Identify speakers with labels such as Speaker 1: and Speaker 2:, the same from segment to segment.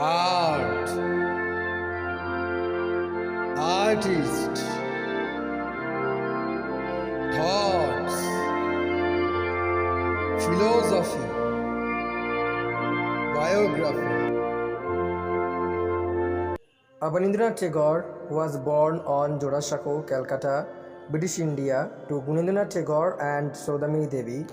Speaker 1: art, artist, thoughts, philosophy, biography. Abanindranath Tagore was born on Jorashako, Calcutta, British India, to Gunendranath Tagore and Sodamini Devi.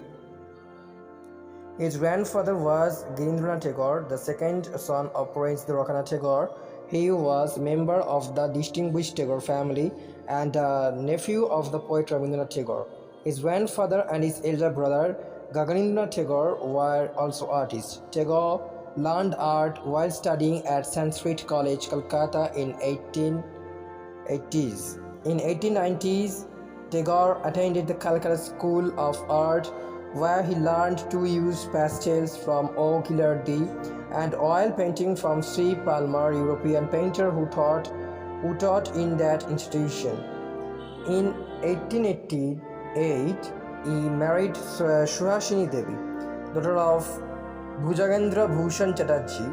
Speaker 1: His grandfather was Girindranath Tagore, the second son of Prince Dwarkanath Tagore. He was member of the distinguished Tagore family and a nephew of the poet Rabindranath Tagore. His grandfather and his elder brother Gaganindranath Tagore were also artists. Tagore learned art while studying at Sanskrit College, Calcutta in 1880s. In 1890s, Tagore attended the Calcutta School of Art, where he learned to use pastels from O. Ghilardi and oil painting from C. Palmer, European painter who taught in that institution. In 1888, he married Suhasini Devi, daughter of Bhujagendra Bhushan Chatterjee,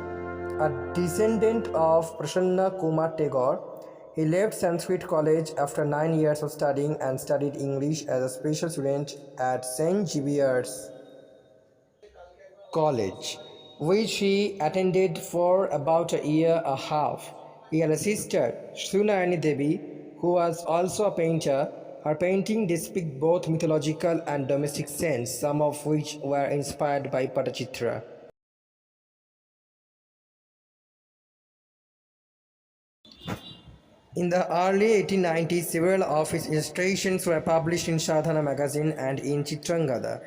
Speaker 1: a descendant of Prasanna Kumar Tagore. He left Sanskrit College after 9 years of studying and studied English as a special student at St. Xavier's College, which he attended for about a year and a half. He had a sister, Sunayani Devi, who was also a painter. Her paintings depict both mythological and domestic scenes, some of which were inspired by Chitra. In the early 1890s, several of his illustrations were published in Sadhana magazine and in Chitrangada,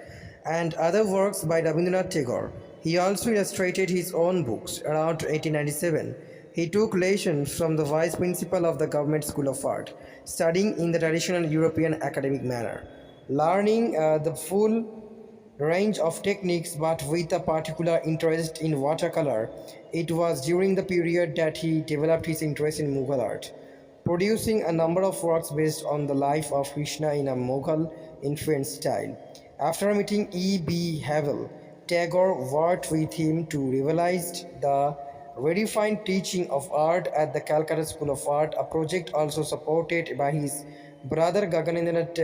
Speaker 1: and other works by Rabindranath Tagore. He also illustrated his own books. Around 1897, he took lessons from the vice principal of the Government School of Art, studying in the traditional European academic manner, learning the full range of techniques but with a particular interest in watercolor. It was during the period that he developed his interest in Mughal art, producing a number of works based on the life of Krishna in a Mughal-influenced style. After meeting E. B. Havel, Tagore worked with him to revise the redefined teaching of art at the Calcutta School of Art, a project also supported by his brother Gaganindranath,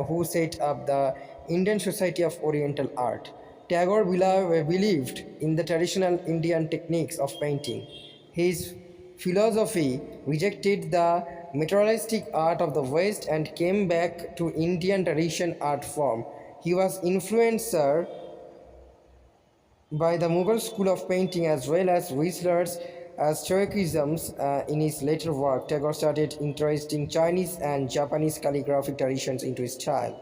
Speaker 1: who set up the Indian Society of Oriental Art. Tagore believed in the traditional Indian techniques of painting. His philosophy rejected the materialistic art of the West and came back to Indian tradition art form. He was influenced by the Mughal school of painting as well as Whistler's Stoicism. In his later work, Tagore started interesting Chinese and Japanese calligraphic traditions into his style.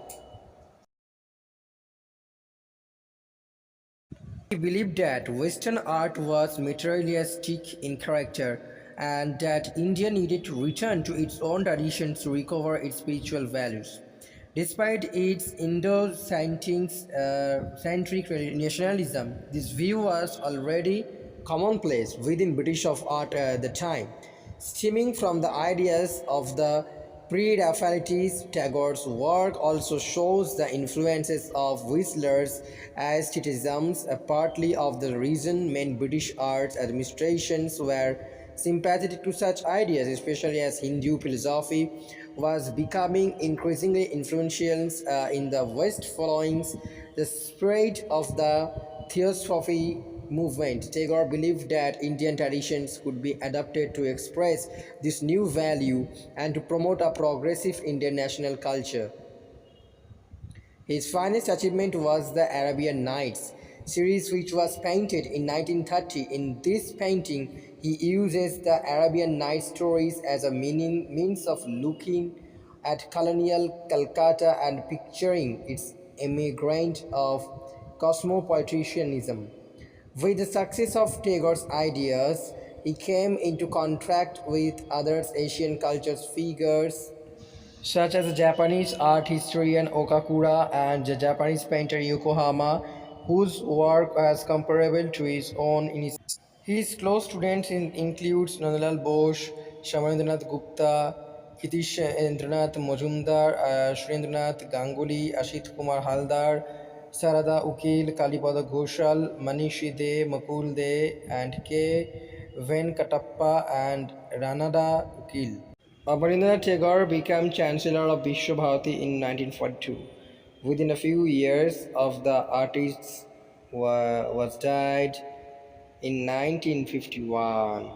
Speaker 1: He believed that Western art was materialistic in character and that India needed to return to its own traditions to recover its spiritual values. Despite its Indo-centric nationalism, this view was already commonplace within British of art at the time, stemming from the ideas of the Pre-Raphaelites. Tagore's work also shows the influences of Whistler's aestheticism. Partly of the reason many British arts administrations were sympathetic to such ideas, especially as Hindu philosophy was becoming increasingly influential in the West following the spread of the Theosophy movement. Tagore believed that Indian traditions could be adapted to express this new value and to promote a progressive Indian national culture. His finest achievement was the Arabian Nights series, which was painted in 1930. In this painting, he uses the Arabian Nights stories as a means of looking at colonial Calcutta and picturing its emigrant of cosmopolitanism. With the success of Tagore's ideas, he came into contact with other Asian cultures figures such as the Japanese art historian Okakura and the Japanese painter Yokohama, whose work was comparable to his own in his close students includes Nandalal Bose, Shyamandranath Gupta, Kitishendranath Majumdar, Surendranath Ganguly, Ashit Kumar Haldar, Sarada Ukil, Kalipada Ghoshal, Manishi De, Makul De, and K. Venkatappa and Ranada Ukil. Abanindranath Tagore became Chancellor of Vishwa Bharati in 1942. Within a few years of the artist was died in 1951.